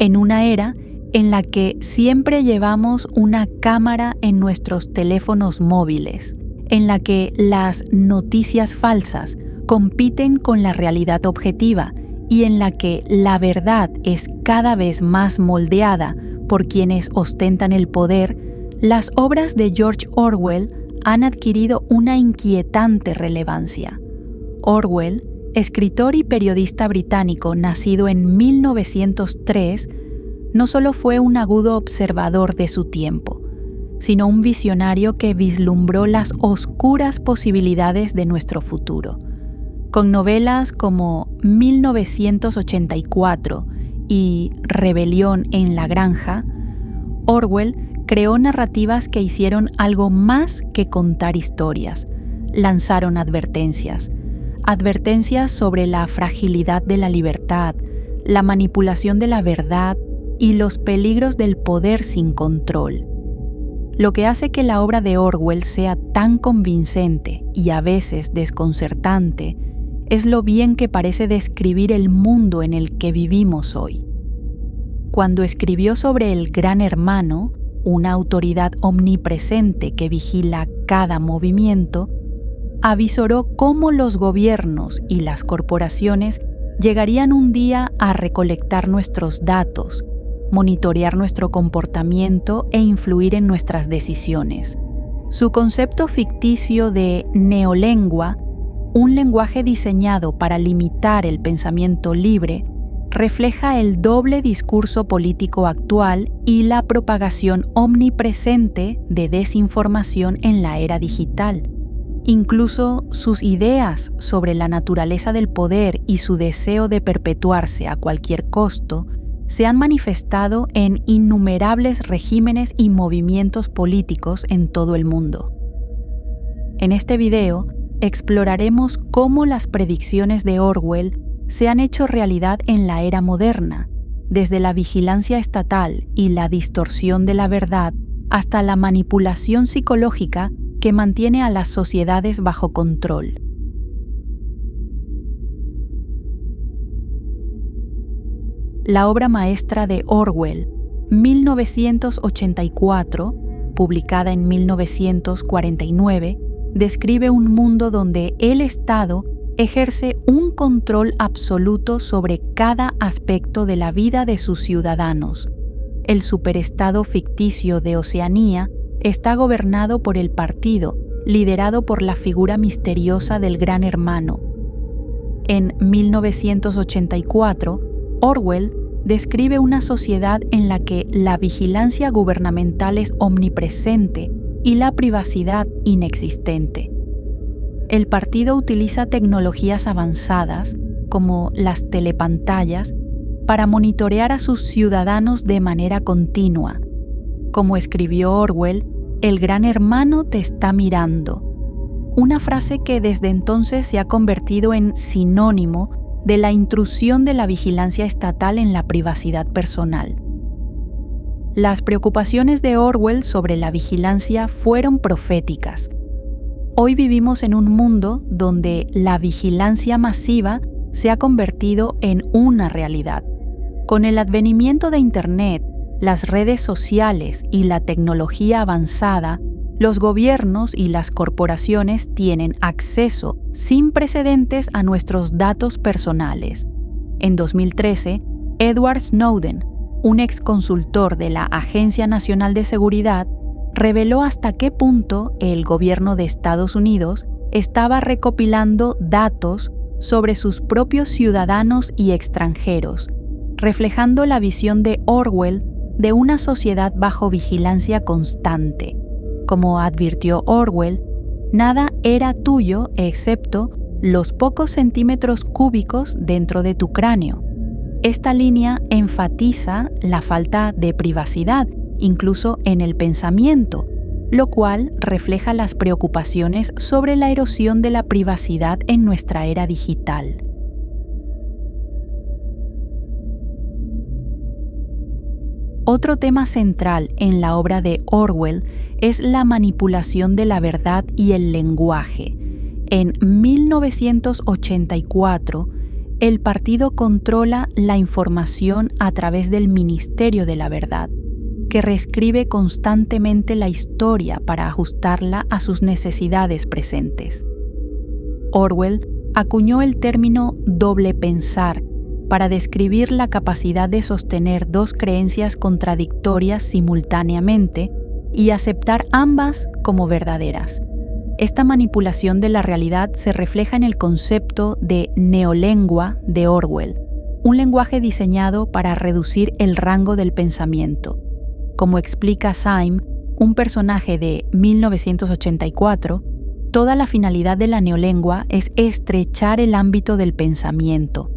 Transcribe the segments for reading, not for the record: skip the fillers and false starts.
En una era en la que siempre llevamos una cámara en nuestros teléfonos móviles, en la que las noticias falsas compiten con la realidad objetiva y en la que la verdad es cada vez más moldeada por quienes ostentan el poder, las obras de George Orwell han adquirido una inquietante relevancia. Orwell, escritor y periodista británico nacido en 1903, no solo fue un agudo observador de su tiempo, sino un visionario que vislumbró las oscuras posibilidades de nuestro futuro. Con novelas como 1984 y Rebelión en la Granja, Orwell creó narrativas que hicieron algo más que contar historias. Lanzaron advertencias sobre la fragilidad de la libertad, la manipulación de la verdad y los peligros del poder sin control. Lo que hace que la obra de Orwell sea tan convincente y a veces desconcertante es lo bien que parece describir el mundo en el que vivimos hoy. Cuando escribió sobre el Gran Hermano, una autoridad omnipresente que vigila cada movimiento, avisoró cómo los gobiernos y las corporaciones llegarían un día a recolectar nuestros datos, monitorear nuestro comportamiento e influir en nuestras decisiones. Su concepto ficticio de neolengua, un lenguaje diseñado para limitar el pensamiento libre, refleja el doble discurso político actual y la propagación omnipresente de desinformación en la era digital. Incluso sus ideas sobre la naturaleza del poder y su deseo de perpetuarse a cualquier costo se han manifestado en innumerables regímenes y movimientos políticos en todo el mundo. En este video exploraremos cómo las predicciones de Orwell se han hecho realidad en la era moderna, desde la vigilancia estatal y la distorsión de la verdad hasta la manipulación psicológica que mantiene a las sociedades bajo control. La obra maestra de Orwell, 1984, publicada en 1949, describe un mundo donde el Estado ejerce un control absoluto sobre cada aspecto de la vida de sus ciudadanos. El superestado ficticio de Oceanía está gobernado por el partido, liderado por la figura misteriosa del Gran Hermano. En 1984, Orwell describe una sociedad en la que la vigilancia gubernamental es omnipresente y la privacidad inexistente. El partido utiliza tecnologías avanzadas, como las telepantallas, para monitorear a sus ciudadanos de manera continua. Como escribió Orwell, el Gran Hermano te está mirando. Una frase que desde entonces se ha convertido en sinónimo de la intrusión de la vigilancia estatal en la privacidad personal. Las preocupaciones de Orwell sobre la vigilancia fueron proféticas. Hoy vivimos en un mundo donde la vigilancia masiva se ha convertido en una realidad. Con el advenimiento de Internet, las redes sociales y la tecnología avanzada, los gobiernos y las corporaciones tienen acceso sin precedentes a nuestros datos personales. En 2013, Edward Snowden, un exconsultor de la Agencia Nacional de Seguridad, reveló hasta qué punto el gobierno de Estados Unidos estaba recopilando datos sobre sus propios ciudadanos y extranjeros, reflejando la visión de Orwell de una sociedad bajo vigilancia constante. Como advirtió Orwell, nada era tuyo excepto los pocos centímetros cúbicos dentro de tu cráneo. Esta línea enfatiza la falta de privacidad, incluso en el pensamiento, lo cual refleja las preocupaciones sobre la erosión de la privacidad en nuestra era digital. Otro tema central en la obra de Orwell es la manipulación de la verdad y el lenguaje. En 1984, el partido controla la información a través del Ministerio de la Verdad, que reescribe constantemente la historia para ajustarla a sus necesidades presentes. Orwell acuñó el término doble pensar para describir la capacidad de sostener dos creencias contradictorias simultáneamente y aceptar ambas como verdaderas. Esta manipulación de la realidad se refleja en el concepto de neolengua de Orwell, un lenguaje diseñado para reducir el rango del pensamiento. Como explica Syme, un personaje de 1984, toda la finalidad de la neolengua es estrechar el ámbito del pensamiento.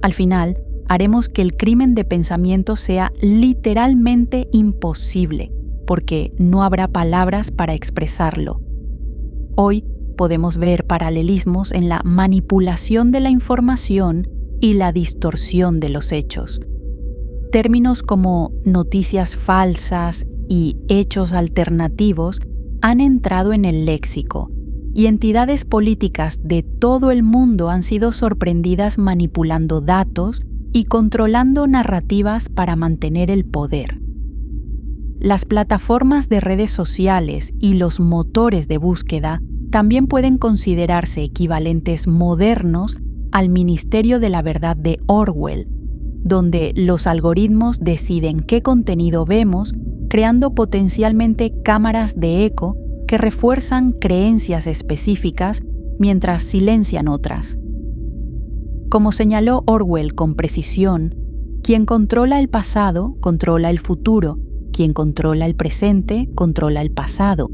Al final, haremos que el crimen de pensamiento sea literalmente imposible, porque no habrá palabras para expresarlo. Hoy podemos ver paralelismos en la manipulación de la información y la distorsión de los hechos. Términos como noticias falsas y hechos alternativos han entrado en el léxico, y entidades políticas de todo el mundo han sido sorprendidas manipulando datos y controlando narrativas para mantener el poder. Las plataformas de redes sociales y los motores de búsqueda también pueden considerarse equivalentes modernos al Ministerio de la Verdad de Orwell, donde los algoritmos deciden qué contenido vemos, creando potencialmente cámaras de eco que refuerzan creencias específicas mientras silencian otras. Como señaló Orwell con precisión, quien controla el pasado, controla el futuro. Quien controla el presente, controla el pasado.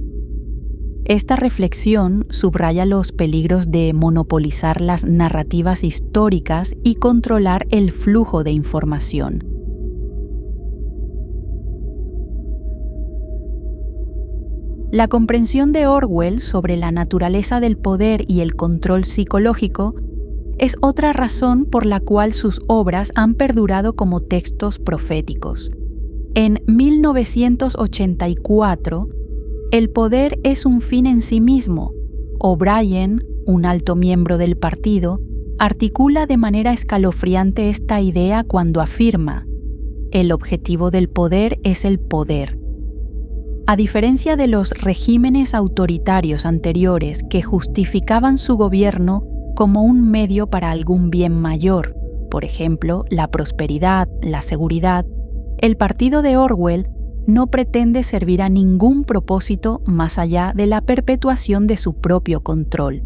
Esta reflexión subraya los peligros de monopolizar las narrativas históricas y controlar el flujo de información. La comprensión de Orwell sobre la naturaleza del poder y el control psicológico es otra razón por la cual sus obras han perdurado como textos proféticos. En 1984, El poder es un fin en sí mismo. O'Brien, un alto miembro del partido, articula de manera escalofriante esta idea cuando afirma: el objetivo del poder es el poder. A diferencia de los regímenes autoritarios anteriores que justificaban su gobierno como un medio para algún bien mayor, por ejemplo, la prosperidad, la seguridad, el partido de Orwell no pretende servir a ningún propósito más allá de la perpetuación de su propio control.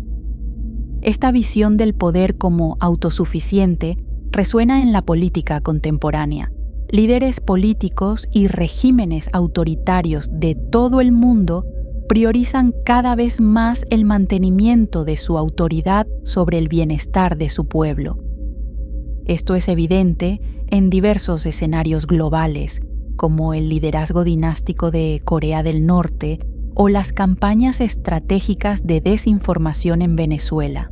Esta visión del poder como autosuficiente resuena en la política contemporánea. Líderes políticos y regímenes autoritarios de todo el mundo priorizan cada vez más el mantenimiento de su autoridad sobre el bienestar de su pueblo. Esto es evidente en diversos escenarios globales, como el liderazgo dinástico de Corea del Norte o las campañas estratégicas de desinformación en Venezuela.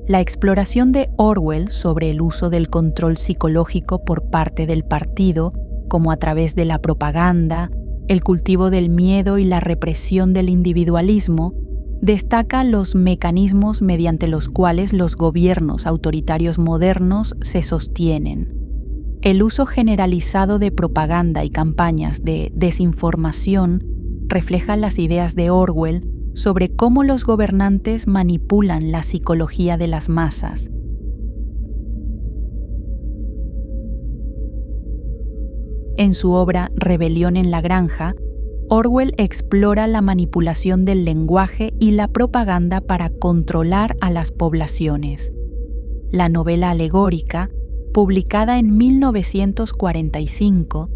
La exploración de Orwell sobre el uso del control psicológico por parte del partido, como a través de la propaganda, el cultivo del miedo y la represión del individualismo, destaca los mecanismos mediante los cuales los gobiernos autoritarios modernos se sostienen. El uso generalizado de propaganda y campañas de desinformación refleja las ideas de Orwell sobre cómo los gobernantes manipulan la psicología de las masas. En su obra Rebelión en la Granja, Orwell explora la manipulación del lenguaje y la propaganda para controlar a las poblaciones. La novela alegórica, publicada en 1945,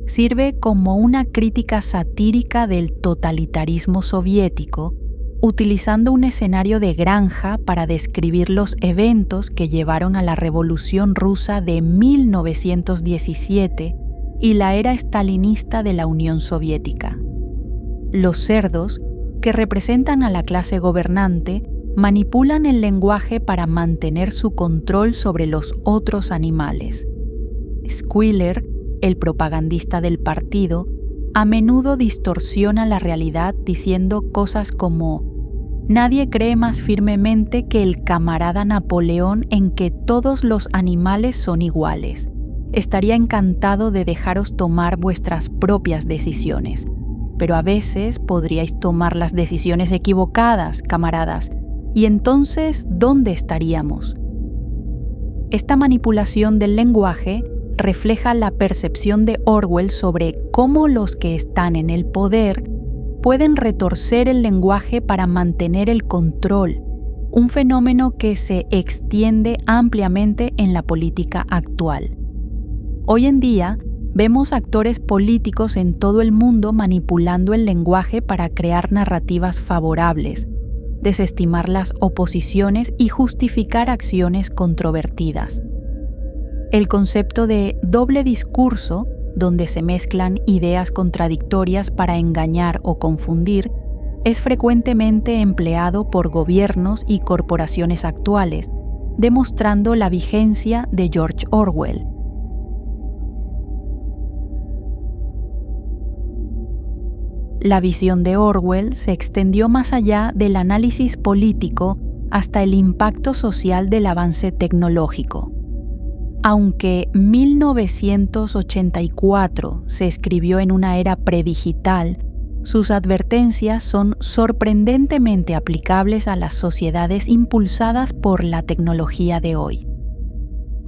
sirve como una crítica satírica del totalitarismo soviético, utilizando un escenario de granja para describir los eventos que llevaron a la Revolución Rusa de 1917 y la era estalinista de la Unión Soviética. Los cerdos, que representan a la clase gobernante, manipulan el lenguaje para mantener su control sobre los otros animales. Squealer, el propagandista del partido, a menudo distorsiona la realidad diciendo cosas como: nadie cree más firmemente que el camarada Napoleón en que todos los animales son iguales. Estaría encantado de dejaros tomar vuestras propias decisiones, pero a veces podríais tomar las decisiones equivocadas, camaradas, y entonces, ¿dónde estaríamos? Esta manipulación del lenguaje refleja la percepción de Orwell sobre cómo los que están en el poder pueden retorcer el lenguaje para mantener el control, un fenómeno que se extiende ampliamente en la política actual. Hoy en día, vemos actores políticos en todo el mundo manipulando el lenguaje para crear narrativas favorables, desestimar las oposiciones y justificar acciones controvertidas. El concepto de doble discurso, donde se mezclan ideas contradictorias para engañar o confundir, es frecuentemente empleado por gobiernos y corporaciones actuales, demostrando la vigencia de George Orwell. La visión de Orwell se extendió más allá del análisis político hasta el impacto social del avance tecnológico. Aunque 1984 se escribió en una era predigital, sus advertencias son sorprendentemente aplicables a las sociedades impulsadas por la tecnología de hoy.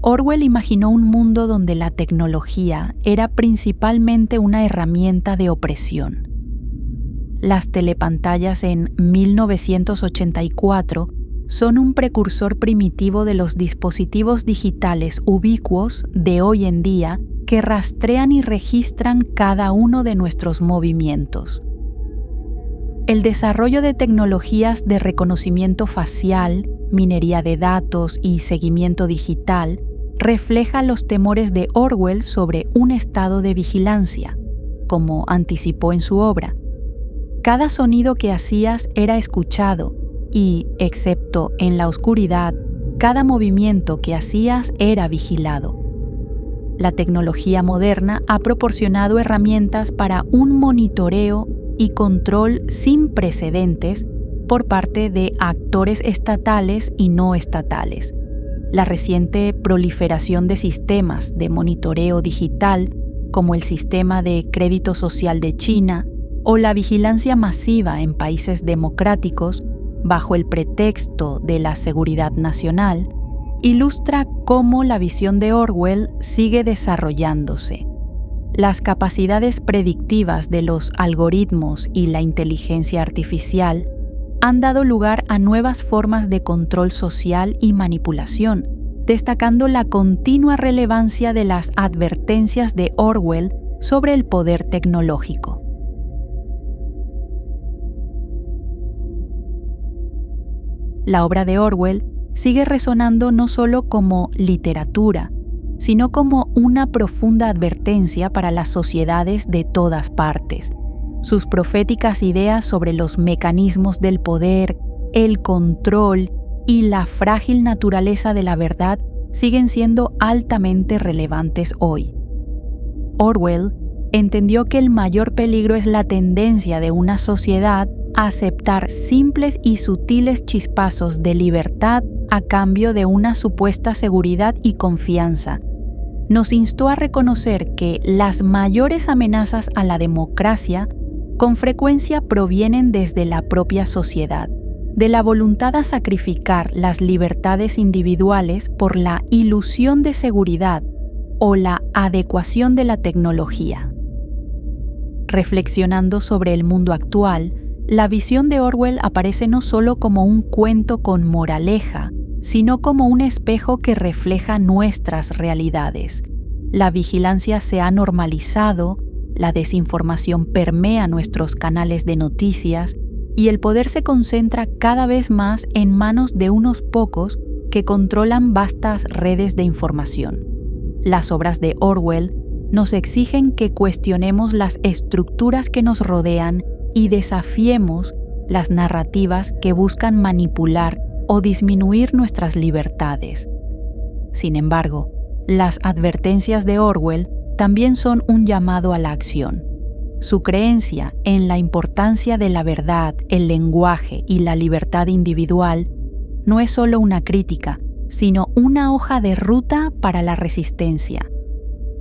Orwell imaginó un mundo donde la tecnología era principalmente una herramienta de opresión. Las telepantallas en 1984 son un precursor primitivo de los dispositivos digitales ubicuos de hoy en día que rastrean y registran cada uno de nuestros movimientos. El desarrollo de tecnologías de reconocimiento facial, minería de datos y seguimiento digital refleja los temores de Orwell sobre un estado de vigilancia, como anticipó en su obra. Cada sonido que hacías era escuchado y, excepto en la oscuridad, cada movimiento que hacías era vigilado. La tecnología moderna ha proporcionado herramientas para un monitoreo y control sin precedentes por parte de actores estatales y no estatales. La reciente proliferación de sistemas de monitoreo digital, como el sistema de crédito social de China, o la vigilancia masiva en países democráticos, bajo el pretexto de la seguridad nacional, ilustra cómo la visión de Orwell sigue desarrollándose. Las capacidades predictivas de los algoritmos y la inteligencia artificial han dado lugar a nuevas formas de control social y manipulación, destacando la continua relevancia de las advertencias de Orwell sobre el poder tecnológico. La obra de Orwell sigue resonando no solo como literatura, sino como una profunda advertencia para las sociedades de todas partes. Sus proféticas ideas sobre los mecanismos del poder, el control y la frágil naturaleza de la verdad siguen siendo altamente relevantes hoy. Orwell entendió que el mayor peligro es la tendencia de una sociedad a aceptar simples y sutiles chispazos de libertad a cambio de una supuesta seguridad y confianza. Nos instó a reconocer que las mayores amenazas a la democracia con frecuencia provienen desde la propia sociedad, de la voluntad a sacrificar las libertades individuales por la ilusión de seguridad o la adecuación de la tecnología. Reflexionando sobre el mundo actual, la visión de Orwell aparece no solo como un cuento con moraleja, sino como un espejo que refleja nuestras realidades. La vigilancia se ha normalizado, la desinformación permea nuestros canales de noticias y el poder se concentra cada vez más en manos de unos pocos que controlan vastas redes de información. Las obras de Orwell nos exigen que cuestionemos las estructuras que nos rodean y desafiemos las narrativas que buscan manipular o disminuir nuestras libertades. Sin embargo, las advertencias de Orwell también son un llamado a la acción. Su creencia en la importancia de la verdad, el lenguaje y la libertad individual no es solo una crítica, sino una hoja de ruta para la resistencia.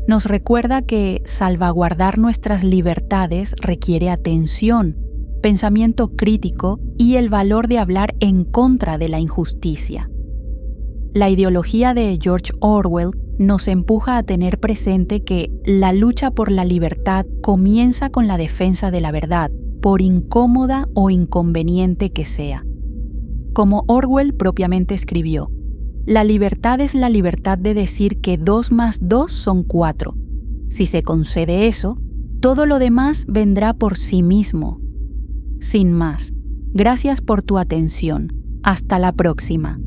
Nos recuerda que salvaguardar nuestras libertades requiere atención, pensamiento crítico y el valor de hablar en contra de la injusticia. La ideología de George Orwell nos empuja a tener presente que la lucha por la libertad comienza con la defensa de la verdad, por incómoda o inconveniente que sea. Como Orwell propiamente escribió, la libertad es la libertad de decir que 2 más 2 son 4. Si se concede eso, todo lo demás vendrá por sí mismo. Sin más, gracias por tu atención. Hasta la próxima.